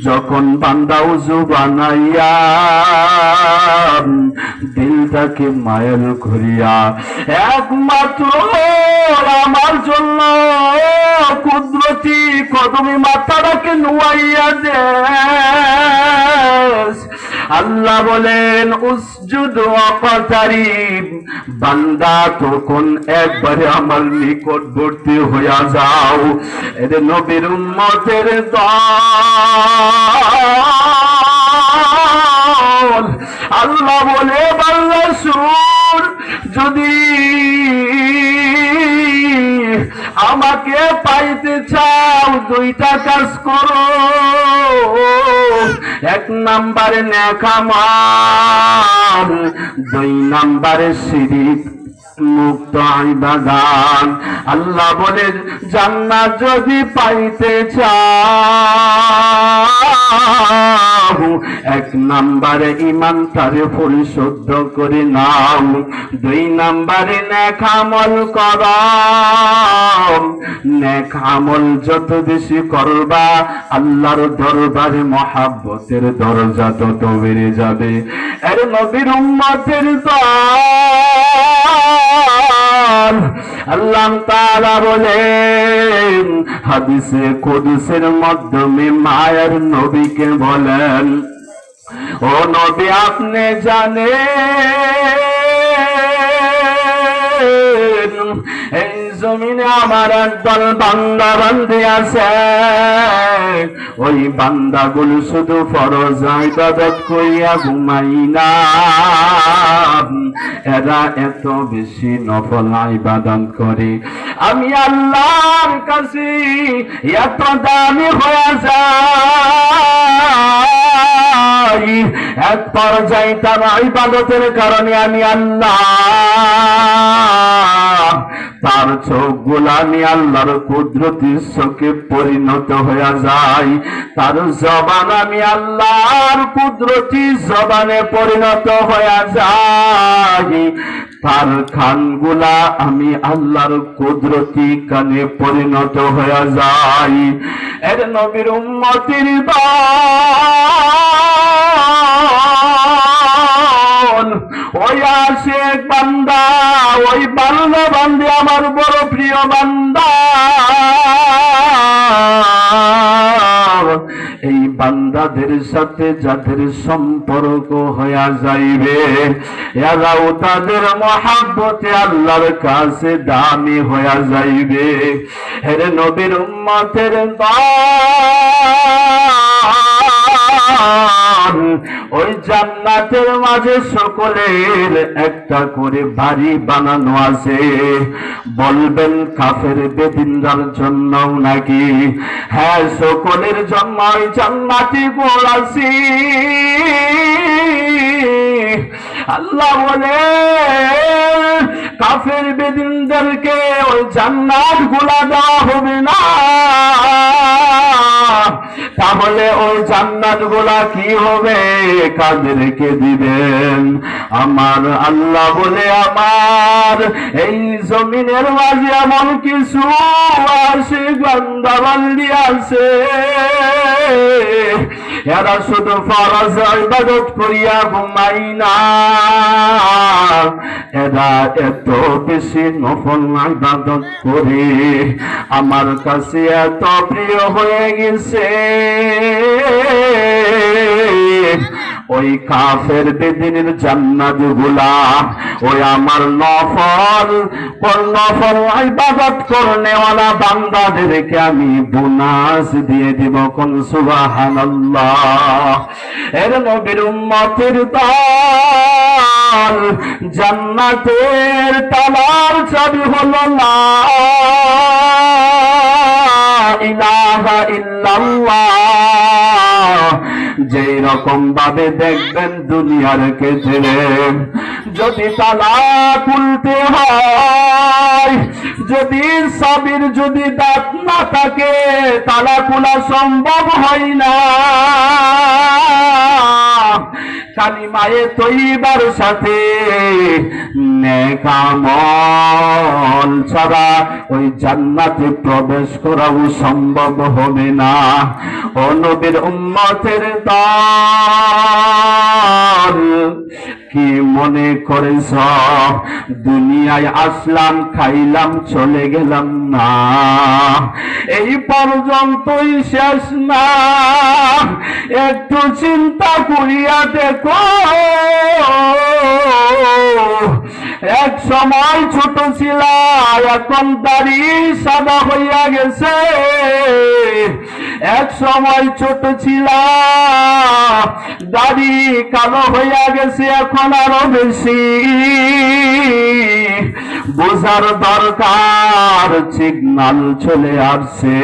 যখন বান্দা উযু বানাইয়া দিলটাকে মায়ের করিয়া একমাত্র আমার জন্য কুদরতি কদমে মাথাটাকে নুয়াইয়া দে। আল্লাহ বলেন উসজুদ ওয়াকতারিব, বান্দা তখন একবারে আমার নিকটবর্তী হইয়া যাও। এর নবীর উম্মতের দল, আল্লাহ বলে বান্দা শুন, যদি আমাকে পাইতে চাও দুইটা কাজ করো। এক নাম্বারে নেক আমল, দুই নাম্বারে শিরক মুক্ত ইবাদত। আল্লাহ বলে জান্নাত যদি পাইতে চাও এক নাম্বারে ঈমানটারে পরিশুদ্ধ করে নাও, দুই নাম্বারে নেক আমল করো। নেক আমল যত বেশি করবা আল্লাহর দরবারে মহাব্বতের দরজা তত বেড়ে যাবে। এর নবীর উম্মতের দল, আল্লাহ তাআলা বলেন হাদিসে কুদসির মাধ্যমে মায়ের নবীকে বলেন, ও নবী আপনি জানেন এই জমিনে আমার একদল বান্দা বান্দি আছে, ওই বান্দাগুলো শুধু ফরজ ইবাদত করিয়া ঘুমাই না, এরা এত বেশি নফল ইবাদত করে আমি আল্লাহর কাছে এত দামি হয়ে যাই, এক পর্যায়ে তার ইবাদতের কারণে আমি আল্লাহ তার চোখগুলা আমি আল্লাহর কুদরতি চোখে পরিণত হয়ে যায়, তার জবান আমি আল্লাহর কুদরতি জবানে পরিণত হয়ে যায়, তার কানগুলা আমি আল্লাহর কুদরতি কানে পরিণত হয়ে যায়। এর নবীর উম্মতের দল, ওই আশিক বান্দা, ওই বান্দা বান্দি আমার বড় প্রিয় বান্দা, এই বান্দাদের সাথে যাদের সম্পর্ক হয়ে যাইবে এরাও তাদের মহাব্বতে আল্লাহর কাছে দামি হয়ে যাইবে। এর নবীর উম্মতের দল, ওই জান্নাতের মাঝে সকলের একটা করে বাড়ি বানানো আছে। বলবেন কাফের বেদিনদার জন্য নাকি? হ্যাঁ, সকলের জন্য জান্নাতি গোল আছে। আল্লাহ বলে কাফের বেদিনদেরকে ওই জান্নাত গুলা দেওয়া হবে না, তাহলে ওই জান্নাত গুলা কি হবে, কাদেরকে দিবেন? আমার আল্লাহ বলে আমার এই জমিনের মাঝে এমন কিছু আসে বান্দা বান্দি আছে, এরা শুধু ফরজ ইবাদত করিয়া ঘুমাই না, এরা এত বেশি নফল ইবাদত করে আমার কাছে এত প্রিয় হয়ে গেছে। ওই কাফের বেদিনের জান্নাত গুলা ওই আমার নফল ইবাদত করনেওয়ালা বান্দাদেরকে আমি বোনাস দিয়ে দিব। কোন সুবহানাল্লাহ। এর নবীর উম্মতের দল, জান্নাতের তালার চাবি হলো লা ইলাহা ইল্লাল্লাহ। যেই রকম ভাবে দেখবেন দুনিয়ার ক্ষেত্রে যদি তালা খুলতে হয়, যদি চাবির যদি দাঁত না থাকে তালা খোলা সম্ভব হয় না। কালিমায়ে তৈবার সাথে নেক আমল ছাড়া ওই জান্নাতে প্রবেশ করাও সম্ভব হবে না। ও নবীর উম্মতের দল, কি মনে করেছ দুনিয়ায় আসলাম, খাইলাম, চলে গেলাম? না, এই পর্যন্তই শেষ না। একটু চিন্তা করিয়া দেখো, এক সময় ছোট ছিল, এখন দাড়ি সাদা হইয়া গেছে। এক সময় ছোট ছিল, দাড়ি কালো হইয়া গেছে, এখন আরো বেশি। বোঝার দরকার, সিগনাল চলে আসছে,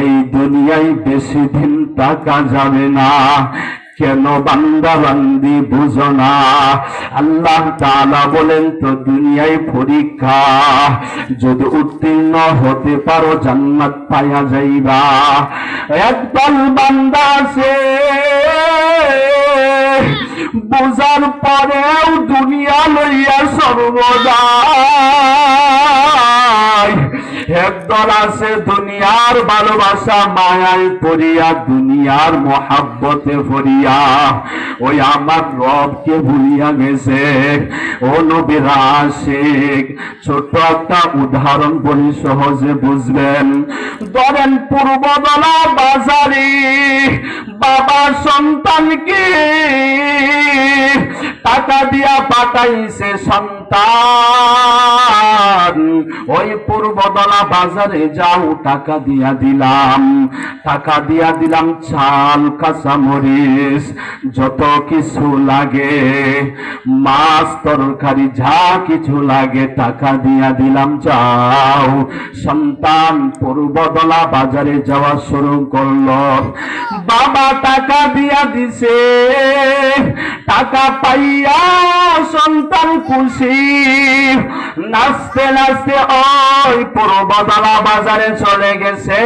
এই দুনিয়ায় বেশি দিন থাকা যাবে না। কেন বান্দা বান্দি বুঝো না? আল্লাহ তাআলা বলেন তো দুনিয়ায় পরীক্ষা, যদি উত্তীর্ণ হতে পারো জান্নাত পাইয়া যাইবা। একদল বান্দা আছে বুঝার পরেও দুনিয়া লইয়া সর্বদা। একদল আছে দুনিয়ার ভালোবাসা মায়ায় পড়িয়া, দুনিয়ার মহাব্বতে পড়িয়া ওই আমার রবকে ভুলিয়া গেছে। ও নবীর আশিক, ছোট্ট একটা উদাহরণ বলি, সহজে বুঝবেন। ধরেন পূর্বদলা বাজারে বাবা সন্তানকে টাকা দিয়া পাঠাইছে সন্তান, ওই পূর্বদলা বাজারে যাও, টাকা দিয়া দিলাম, টাকা দিয়া দিলাম, চাল, কাঁচামরিচ, যত কিছু লাগে, মাছ তরকারি যা কিছু লাগে, টাকা দিয়া দিলাম, যাও। সন্তান পূর্বদলা বাজারে যাওয়া শুরু করলো। বাবা টাকা দিয়া দিছে, টাকা পাইয়া সন্তান খুশি, নাচতে নাচতে ওই পূর্বদলা বাজারে চলে গেছে।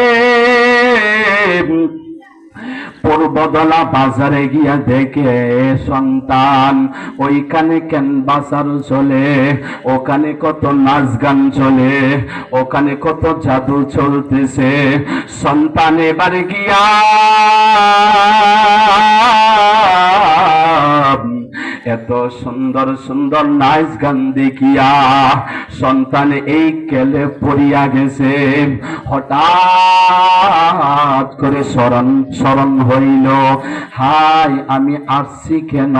পূর্বদলা বাজারে গিয়া দেখে সন্তান ওইখানে ক্যানভাসার চলে, ওখানে কত নাচ গান চলে, ওখানে কত জাদু চলতেছে। সন্তান এবারে গিয়া এত সুন্দর সুন্দর নাচ গান দেখিয়া সন্তান এই কেলে পড়িয়া গেছে। হঠাৎ করে স্মরণ হইল, হাই আমি আসছি কেন?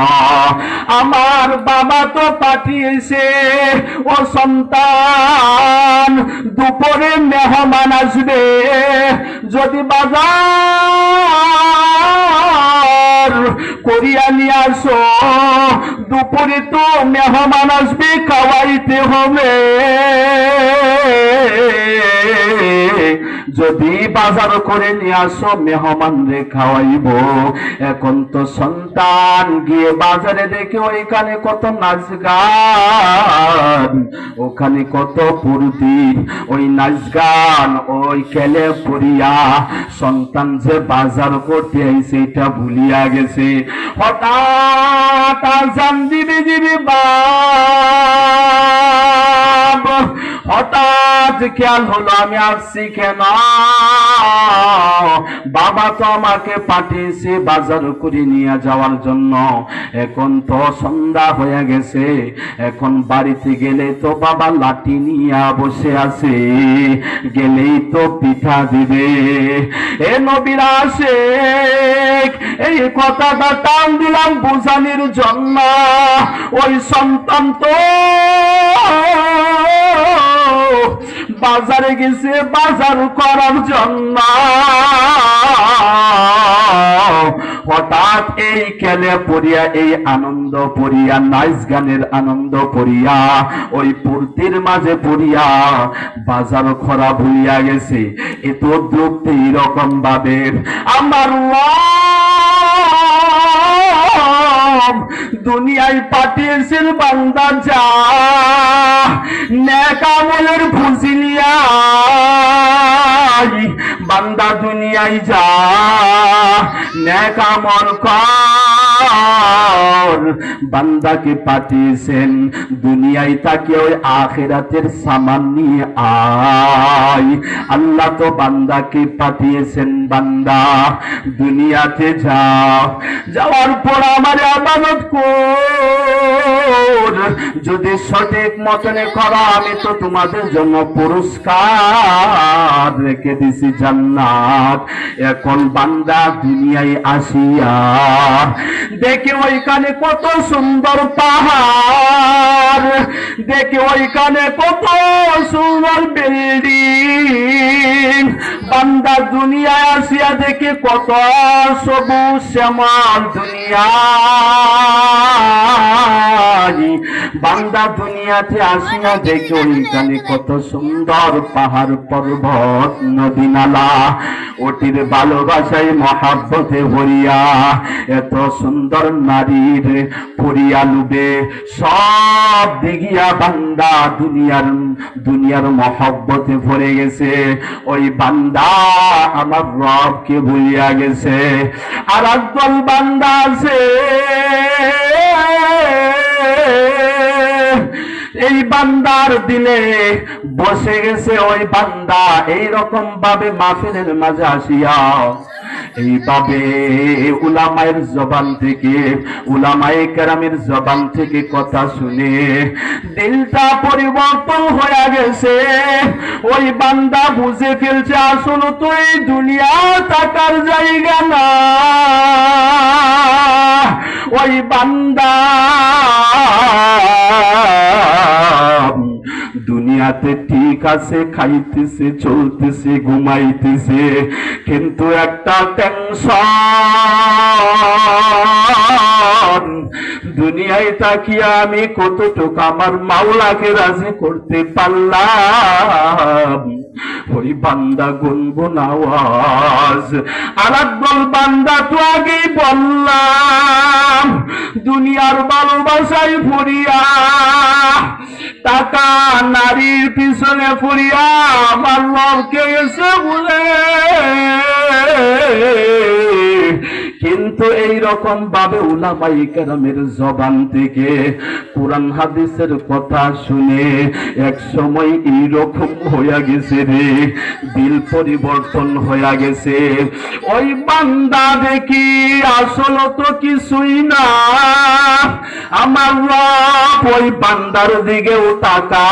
আমার বাবা তো পাঠিয়েছে, ও সন্তান দুপুরে মেহমান আসবে, যদি বাজার করিয়া নিয়ে আসো, দুপুরে তো মেহমান আসবে, খাওয়াইতে হবে। যদি বাজার করে নিয়ে আসো, মেহমান রে খাওয়াইব। এখন তো সন্তান গিয়ে বাজারে দেখে ওইখানে কত নাচ গান, ওখানে কত ফুর্তি, ওই নাচ গান ওই খেলে পড়িয়া সন্তান যে বাজার করতে আইছে এটা ভুলিয়া গেছে। হঠাৎ আজান দিবে দিবে বাপ, হঠাৎ খেয়াল হলো আমি আসছি কেন? বাবা তো আমাকে পাঠিয়েছে বাজার করে নিয়ে যাওয়ার জন্য। এখন তো সন্ধ্যা হয়ে গেছে, এখন বাড়িতে গেলে তো বাবা লাঠি নিয়ে বসে আছে, গেলেই তো পিঠা দিবে। এ নবীর আশিক, এই কথাটা টান দিলাম বুঝানির জন্য। ওই সন্তান তো বাজারে গেছে বাজার করার জন্য। হঠাৎ এই খেলে পড়িয়া, এই আনন্দ পড়িয়া, নাচ গানের আনন্দ পড়িয়া, ওই ফুর্তির মাঝে পড়িয়া বাজার খরা ভুলিয়া গেছে। এত দ্রুত এইরকম ভাবে আমার দুনিয়ায় পাঠিয়েছেন বান্দা, যা নেক আমলের ফুসিলিয়া বান্দা দুনিয়ায় যা, নেক আমল কর, পর বান্দাকে পাঠিয়েছেন দুনিয়ায় তাকে ওই আখিরাতের সামান নিয়ে আয়। আল্লাহ তো বান্দাকে পাঠিয়েছেন, বান্দা দুনিয়াতে যাও, যাওয়ার পর আমার ইবাদত কর, যদি সঠিক মতনে করো আমি তো তোমাদের জন্য পুরস্কার রেখে দিছি জান্নাত। এখন বান্দা দুনিয়ায় আসিয়া দেখে ওইখানে কত সুন্দর পাহাড়, দেখে ওইখানে কত সুন্দর বিল্ডিং। বান্দা দুনিয়ায় আসিয়া দেখে কত সবুজ শ্যামল দুনিয়া। বান্দা দুনিয়াতে আসিয়া দেখে ওইখানে কত সুন্দর পাহাড় পর্বত নদী নালা, ওটির ভালোবাসায় মহাব্বতে ভরিয়া এত সুন্দর নারীর পরিয়া লুবে সব দেখিয়া বান্দা দুনিয়ার মহাব্বতে ভরে গেছে। ওই বান্দা আমার রবকে ভুলিয়া গেছে। আর একদল বান্দা আছে এই বান্দার দিলে বসে গেছে, ওই বান্দা এইরকম ভাবে মাহফিলের মাঝে আসিয়া এইভাবে উলামায়ের জবান থেকে, উলামায়ে কেরামের জবান থেকে কথা শুনে দিলটা পরিবর্তন হয়ে গেছে। ওই বান্দা বুঝে ফেলছে আসলে তো এই দুনিয়া থাকার জায়গা না। ওই বান্দা দুনিয়াতে ঠিক আছে, খাইতেছে, চলতেছে, ঘুমাইতেছে, কিন্তু একটা টেনশন, দুনিয়ায় তাকিয়া আমি কতটুকু আমার মাওলাকে রাজি করতে পারলাম। ওই বান্দা গুনগুন আওয়াজ। আর একদল বান্দা তো আগেই বললাম দুনিয়ার ভালোবাসায় ফুরিয়া, টাকা নারীর পিছনে ফুরিয়া আমার রবকে এসে বলে। কিন্তু এই রকম ভাবে উলামায়ে কেরামের জবান থেকে কোরআন হাদিসের কথা শুনে এক সময় এইরকম হইয়া গেছে রে, দিল পরিবর্তন হইয়া গেছে। ওই বান্দা দেখি আসল তো কিছুই না, আমার রব ওই বান্দার দিকেও তাকায়।